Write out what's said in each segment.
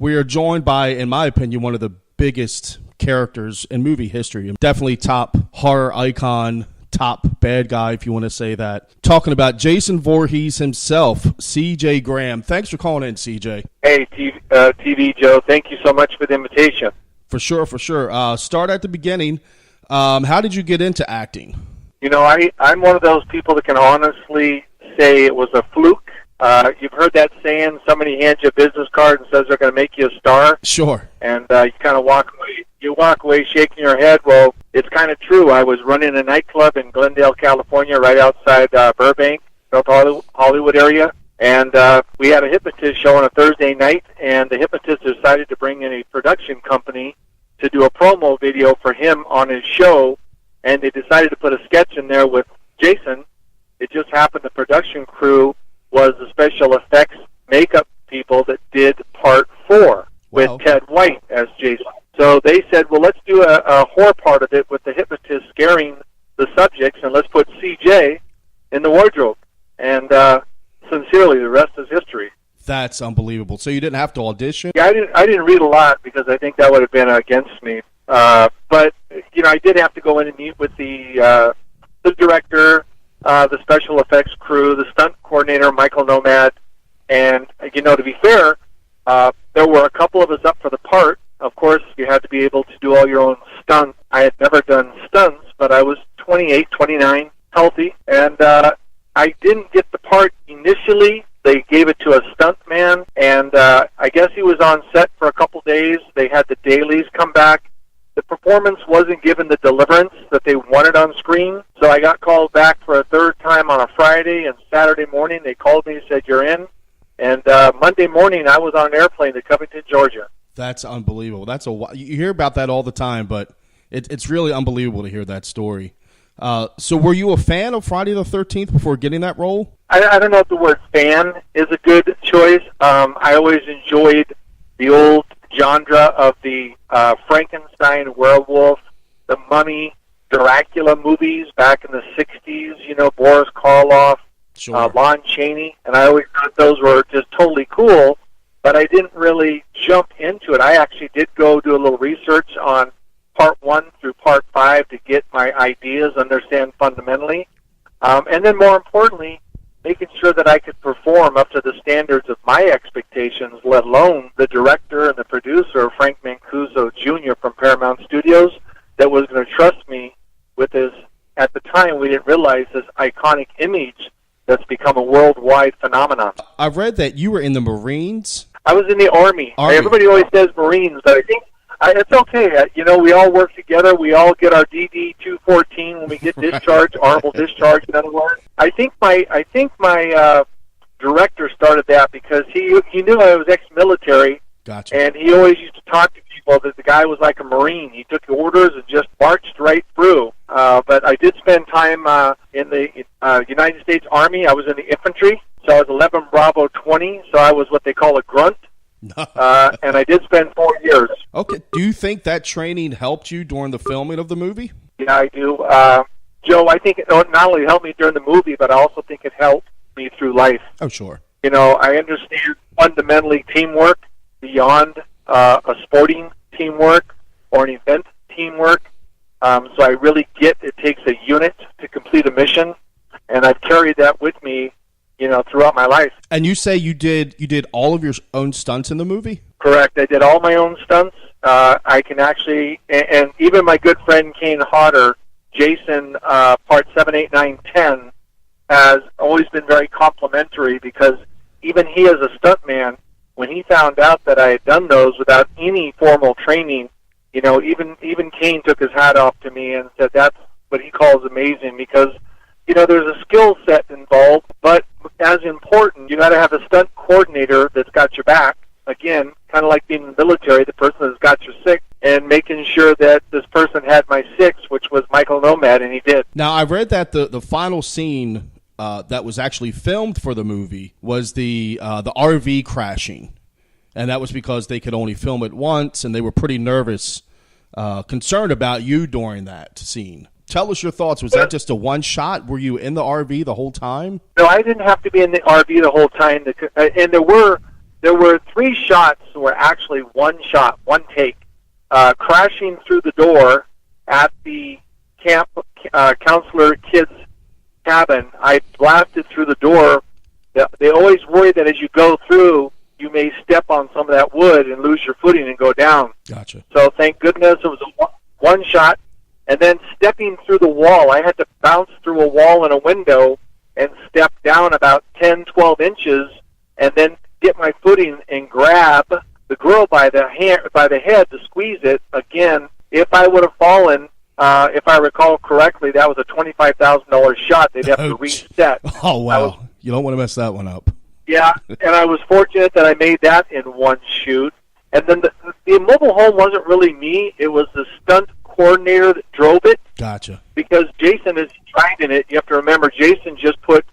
We are joined by, in my opinion, one of the biggest characters in movie history. Definitely top horror icon, top bad guy, if you want to say that. Talking about Jason Voorhees himself, CJ Graham. Thanks for calling in, CJ. Hey, TV Joe. Thank you so much for the invitation. For sure. Start at the beginning. How did you get into acting? You know, I'm one of those people that can honestly say it was a fluke. You've heard that saying, somebody hands you a business card and says they're going to make you a star. Sure. And you kind of walk away shaking your head. Well, it's kind of true. I was running a nightclub in Glendale, California, right outside Burbank, North Hollywood area. And we had a hypnotist show on a Thursday night, and the hypnotist decided to bring in a production company to do a promo video for him on his show, and they decided to put a sketch in there with Jason. It just happened the production crew was the special effects makeup people that did part 4 with Ted White as Jason. So they said, well, let's do a horror part of it with the hypnotist scaring the subjects, and let's put CJ in the wardrobe. And sincerely, the rest is history. That's unbelievable. So you didn't have to audition? Yeah, I didn't read a lot because I think that would have been against me. But, you know, I did have to go in and meet with the director, the special effects crew, the stunt coordinator, Michael Nomad. And, you know, to be fair, there were a couple of us up for the part. Of course, you had to be able to do all your own stunts. I had never done stunts, but I was 28, 29, healthy. And I didn't get the part initially. They gave it to a stunt man, and I guess he was on set for a couple days. They had the dailies come back. The performance wasn't given the deliverance that they wanted on screen, so I got called back for a third time on a Friday, and Saturday morning they called me and said, you're in. And Monday morning I was on an airplane to Covington, Georgia. That's unbelievable. You hear about that all the time, but it's really unbelievable to hear that story. So were you a fan of Friday the 13th before getting that role? I don't know if the word fan is a good choice. I always enjoyed the old genre of the Frankenstein, werewolf, the Mummy, Dracula movies back in the 60s, you know, Boris Karloff, sure. Lon Chaney, and I always thought those were just totally cool, but I didn't really jump into it. I actually did go do a little research on Part 1 through Part 5 to get my ideas, understand fundamentally, and then more importantly, making sure that I could perform up to the standards of my expectations, let alone the director and the producer, Frank Mancuso Jr. from Paramount Studios, that was going to trust me with this, at the time we didn't realize, this iconic image that's become a worldwide phenomenon. I've read that you were in the Marines. I was in the Army. Everybody always says Marines, but I think it's okay. You know, we all work together. We all get our DD-214 when we get discharged, honorable discharge, in other words. I think my director started that because he knew I was ex-military. Gotcha. And he always used to talk to people that the guy was like a Marine. He took orders and just marched right through. But I did spend time in the United States Army. I was in the infantry, so I was 11 Bravo 20, so I was what they call a grunt. And I did spend 4 years. Okay. Do you think that training helped you during the filming of the movie? Yeah, I do. Joe, I think it not only helped me during the movie, but I also think it helped me through life. Oh, sure. You know, I understand fundamentally teamwork beyond a sporting teamwork or an event teamwork. So I really get it takes a unit to complete a mission, and I've carried that with me, you know, throughout my life. And you say you did all of your own stunts in the movie? Correct. I did all my own stunts. I can actually, and even my good friend Kane Hodder, Jason, part 7, 8, 9, 10, has always been very complimentary because even he as a stuntman, when he found out that I had done those without any formal training, you know, even Kane took his hat off to me and said that's what he calls amazing because, you know, there's a skill set involved, but as important, you got to have a stunt coordinator that's got your back. Again, kind of like being in the military, the person that's got your six, and making sure that this person had my six, which was Michael Nomad, and he did. Now, I read that the final scene that was actually filmed for the movie was the RV crashing, and that was because they could only film it once, and they were pretty nervous, concerned about you during that scene. Tell us your thoughts. Was that just a one shot? Were you in the RV the whole time? No, I didn't have to be in the RV the whole time. And there were there were 3 shots were actually one shot, one take, crashing through the door at the camp counselor kids' cabin. I blasted through the door. They always worry that as you go through, you may step on some of that wood and lose your footing and go down. Gotcha. So thank goodness it was a one shot. And then stepping through the wall, I had to bounce through a wall and a window and step down about 10, 12 inches and then get my footing and grab the girl by the head to squeeze it. Again, if I would have fallen, if I recall correctly, that was a $25,000 shot. They'd have to reset. Oh, wow. You don't want to mess that one up. Yeah, and I was fortunate that I made that in one shoot. And then the mobile home wasn't really me. It was the stunt coordinator that drove it. Gotcha. Because Jason is driving it. You have to remember, Jason just put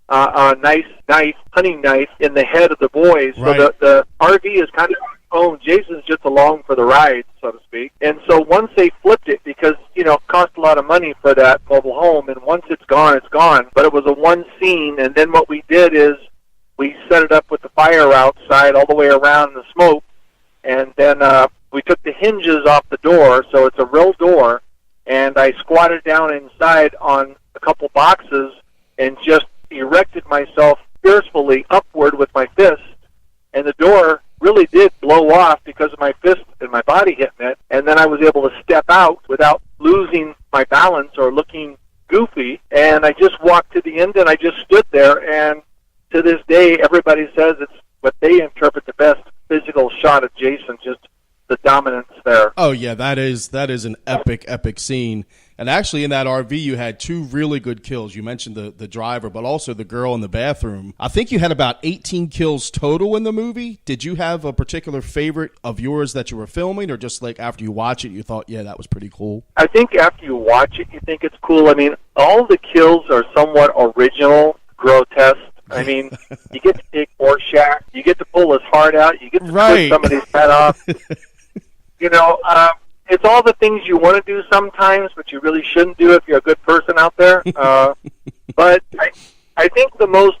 a nice hunting knife in the head of the boys. Right. So the RV is kind of owned. Jason's just along for the ride, so to speak. And so once they flipped it, because, it cost a lot of money for that mobile home, and once it's gone, it's gone. But it was a one scene, and then what we did is we set it up with the fire outside all the way around the smoke, and then we took the hinges off the door, so it's a real door, and I squatted down inside on a couple boxes and just erected myself forcefully upward with my fist, and the door really did blow off because of my fist and my body hitting it, and then I was able to step out without losing my balance or looking goofy, and I just walked to the end, and I just stood there, and to this day, everybody says it's what they interpret the best physical shot of Jason, just the dominance there. Oh, yeah, that is an epic scene. And actually, in that RV, you had 2 really good kills. You mentioned the driver, but also the girl in the bathroom. I think you had about 18 kills total in the movie. Did you have a particular favorite of yours that you were filming, or just like after you watch it, you thought, yeah, that was pretty cool? I think after you watch it, you think it's cool. I mean, all the kills are somewhat original, grotesque. I mean, you get to take Horshack, you get to pull his heart out, you get to Right. put somebody's head off. It's all the things you want to do sometimes, but you really shouldn't do if you're a good person out there. But I think the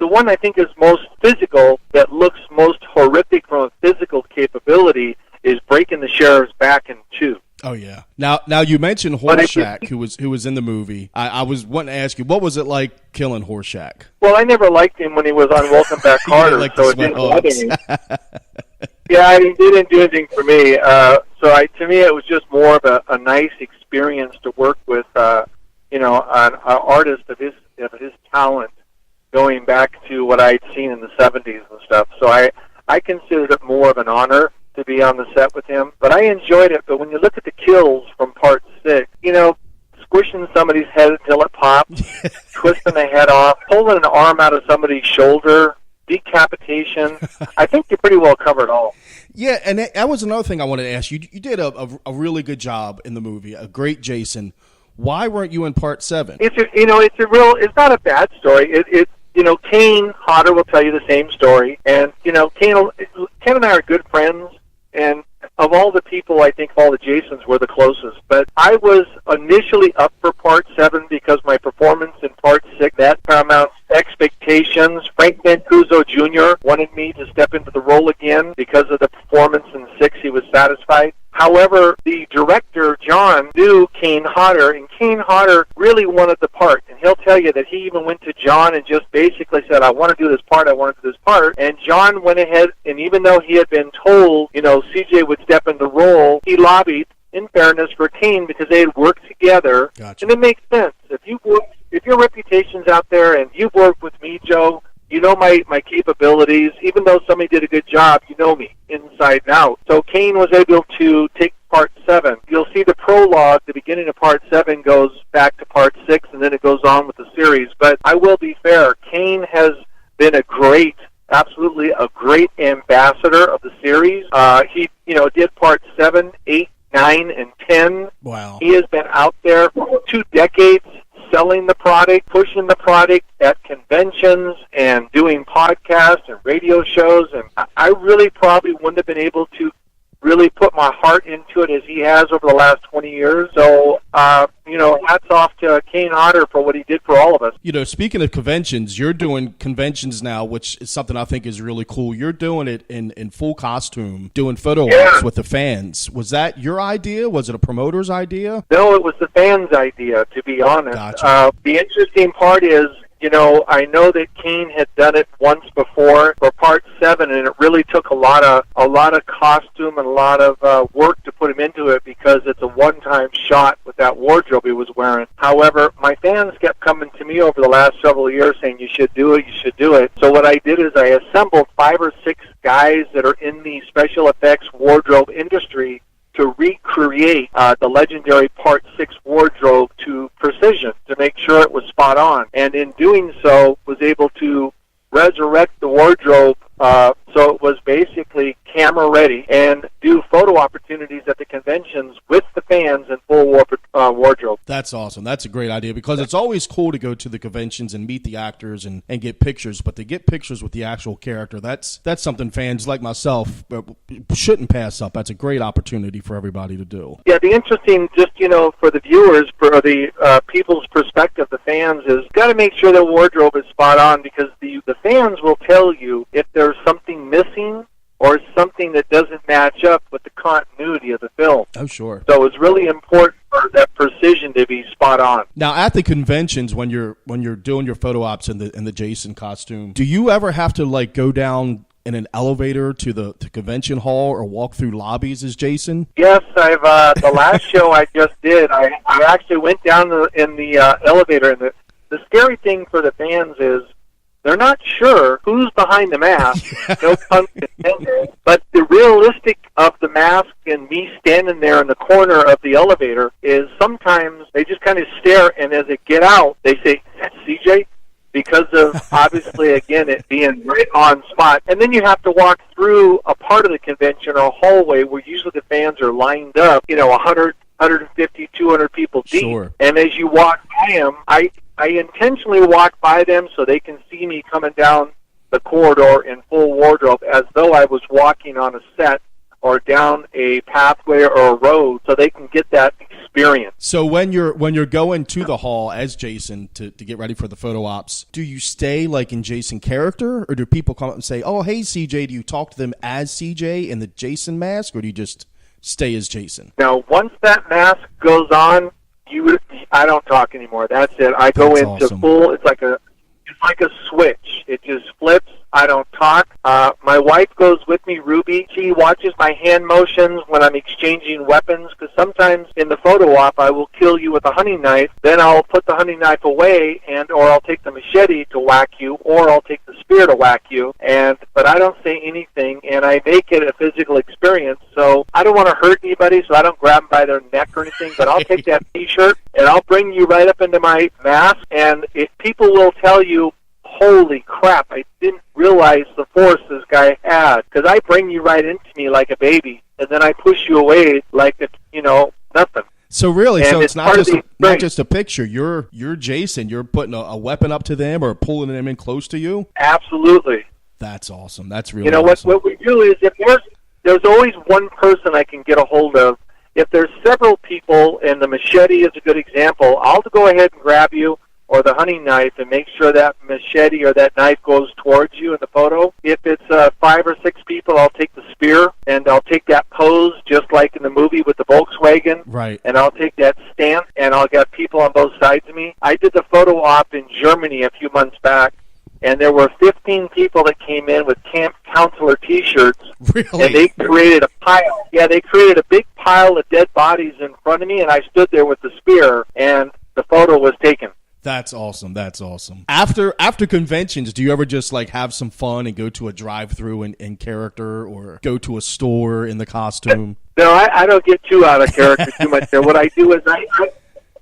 one I think is most physical, that looks most horrific from a physical capability, is breaking the sheriff's back in 2. Oh, yeah. Now you mentioned Horshack, who was in the movie. I was wanting to ask you, what was it like killing Horshack? Well, I never liked him when he was on Welcome Back Carter, like so the it didn't sweat bother me. Yeah, he didn't do anything for me. To me, it was just more of a nice experience to work with, an artist of his talent, going back to what I'd seen in the 70s and stuff. So I considered it more of an honor to be on the set with him. But I enjoyed it. But when you look at the kills from Part 6, squishing somebody's head until it pops, twisting the head off, pulling an arm out of somebody's shoulder, decapitation. I think you pretty well covered all. Yeah, and that was another thing I wanted to ask you. You did a really good job in the movie, a great Jason. Why weren't you in Part 7? It's not a bad story. Kane Hodder will tell you the same story, and Kane and I are good friends, and of all the people, I think all the Jasons were the closest. But I was initially up for Part 7 because my performance in Part 6 met Paramount's expectations. Frank Mancuso Jr. wanted me to step into the role again because of the performance in 6. He was satisfied. However, the director, John, knew Kane Hodder, and Kane Hodder really wanted the part. And he'll tell you that he even went to John and just basically said, I want to do this part, I want to do this part. And John went ahead, and even though he had been told, CJ would step in the role, he lobbied, in fairness, for Kane because they had worked together. Gotcha. And it makes sense. If your reputation's out there and you've worked with me, Joe, you know my capabilities. Even though somebody did a good job, you know me inside and out. So Kane was able to take Part 7. You'll see the prologue, the beginning of Part 7 goes back to Part 6, and then it goes on with the series. But I will be fair, Kane has been absolutely a great ambassador of the series. He did Part 7, 8, 9, and 10. Wow. He has been out there for 2 decades, selling the product, pushing the product at conventions and doing podcasts and radio shows, and I really probably wouldn't have been able to really put my heart into it as he has over the last 20 years. So, hats off to Kane Hodder for what he did for all of us. Speaking of conventions, you're doing conventions now, which is something I think is really cool. You're doing it in full costume, doing photo ops with the fans. Was that your idea? Was it a promoter's idea? No, it was the fans' idea, to be honest. Gotcha. The interesting part is, I know that Kane had done it once before for Part 7, and it really took a lot of costume and a lot of work to put him into it because it's a one-time shot with that wardrobe he was wearing. However, my fans kept coming to me over the last several years saying, you should do it, you should do it. So what I did is I assembled 5 or 6 guys that are in the special effects wardrobe industry to recreate the legendary Part 6 wardrobe to precision to make sure it was spot on. And in doing so, was able to resurrect the wardrobe so it was basically camera ready and do photo opportunities at the conventions with the fans in full wardrobe. That's awesome. That's a great idea because it's always cool to go to the conventions and meet the actors and get pictures, but to get pictures with the actual character, that's something fans like myself shouldn't pass up. That's a great opportunity for everybody to do. Yeah, the interesting, just, for the viewers, for the people's perspective, the fans, is got to make sure the wardrobe is spot on because the fans will tell you if there's something missing or something that doesn't match up with the continuity of the film. Oh, sure. So it's really important for that precision to be spot on. Now, at the conventions, when you're doing your photo ops in the Jason costume, do you ever have to go down in an elevator to the convention hall or walk through lobbies as Jason? Yes, I've the last show I just did, I actually went down in the elevator, and the scary thing for the fans is they're not sure who's behind the mask, no pun intended, but the realistic of the mask and me standing there in the corner of the elevator is sometimes they just kind of stare, and as they get out, they say, "That's CJ?" Because of, obviously, again, it being right on spot. And then you have to walk through a part of the convention or a hallway where usually the fans are lined up, 100, 150, 200 people deep. Sure. And as you walk by them, I intentionally walk by them so they can see me coming down the corridor in full wardrobe as though I was walking on a set or down a pathway or a road so they can get that experience. So when you're going to the hall as Jason to get ready for the photo ops, do you stay in Jason character, or do people come up and say, "Oh, hey CJ," do you talk to them as CJ in the Jason mask, or do you just stay as Jason? Now, once that mask goes on, I don't talk anymore. That's it. I go into awesome. full. It's like a switch. It just flips. I don't talk. My wife goes with me, Ruby. She watches my hand motions when I'm exchanging weapons, because sometimes in the photo op I will kill you with a hunting knife, then I'll put the hunting knife away, or I'll take the machete to whack you, or I'll take the spear to whack you, but I don't say anything, and I make it a physical experience, so I don't want to hurt anybody, so I don't grab them by their neck or anything, but I'll take that t-shirt, and I'll bring you right up into my mask, and if people will tell you, "Holy crap, I didn't realize the force this guy had," because I bring you right into me like a baby, and then I push you away like it's, nothing. So really, and so it's not not just a picture. You're Jason. You're putting a weapon up to them or pulling them in close to you. Absolutely. That's awesome. That's really awesome. What we do is, if there's always one person I can get a hold of. If there's several people, and the machete is a good example, I'll go ahead and grab you, or the hunting knife, and make sure that machete or that knife goes towards you in the photo. If it's 5 or 6 people, I'll take the spear, and I'll take that pose just like in the movie with the Volkswagen. Right. And I'll take that stance, and I'll get people on both sides of me. I did the photo op in Germany a few months back, and there were 15 people that came in with camp counselor T-shirts. Really? And they created a pile. Yeah, they created a big pile of dead bodies in front of me, and I stood there with the spear, and the photo was taken. That's awesome. That's awesome. After conventions, do you ever just have some fun and go to a drive-through in character, or go to a store in the costume? No, I don't get too out of character too much there. What I do is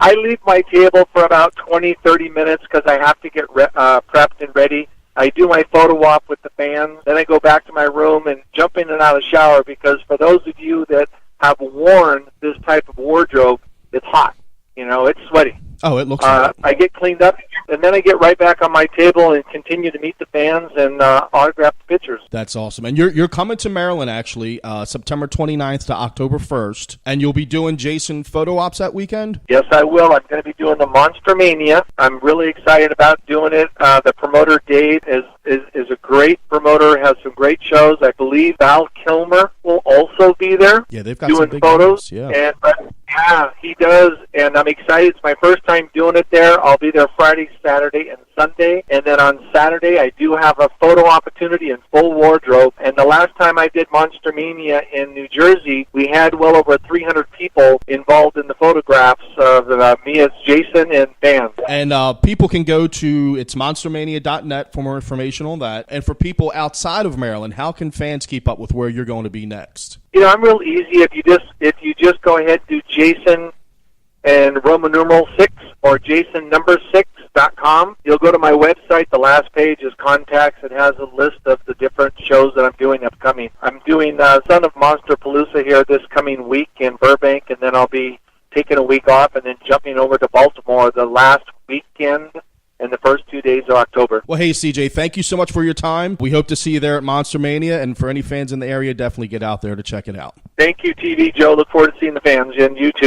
I leave my table for about 20, 30 minutes because I have to get prepped and ready. I do my photo op with the fans. Then I go back to my room and jump in and out of the shower, because for those of you that have worn this type of wardrobe, it's hot. It's sweaty. Oh, it looks I get cleaned up, and then I get right back on my table and continue to meet the fans and autograph the pictures. That's awesome. And you're coming to Maryland, actually, September 29th to October 1st, and you'll be doing Jason photo ops that weekend? Yes, I will. I'm going to be doing the Monster Mania. I'm really excited about doing it. The promoter, Dave, is a great promoter, has some great shows. I believe Val Kilmer will also be there. Yeah, they've got doing some big photos. names, Yeah, he does, and I'm excited. It's my first time doing it there. I'll be there Friday, Saturday, and Sunday, and then on Saturday I do have a photo opportunity in full wardrobe. And the last time I did Monster Mania in New Jersey, we had well over 300 people involved in the photographs of me as Jason and fans. And people can go to monstermania.net for more information on that. And for people outside of Maryland, how can fans keep up with where you're going to be next? You know, I'm real easy. If you just go ahead, do Jason and Roman numeral 6 or JasonNumber6.com. You'll go to my website. The last page is contacts. It has a list of the different shows that I'm doing upcoming. I'm doing Son of Monster Palooza here this coming week in Burbank, and then I'll be taking a week off and then jumping over to Baltimore the last weekend and the first 2 days of October. Well, hey, CJ, thank you so much for your time. We hope to see you there at Monster Mania, and for any fans in the area, definitely get out there to check it out. Thank you, TV Joe. Look forward to seeing the fans, and you too.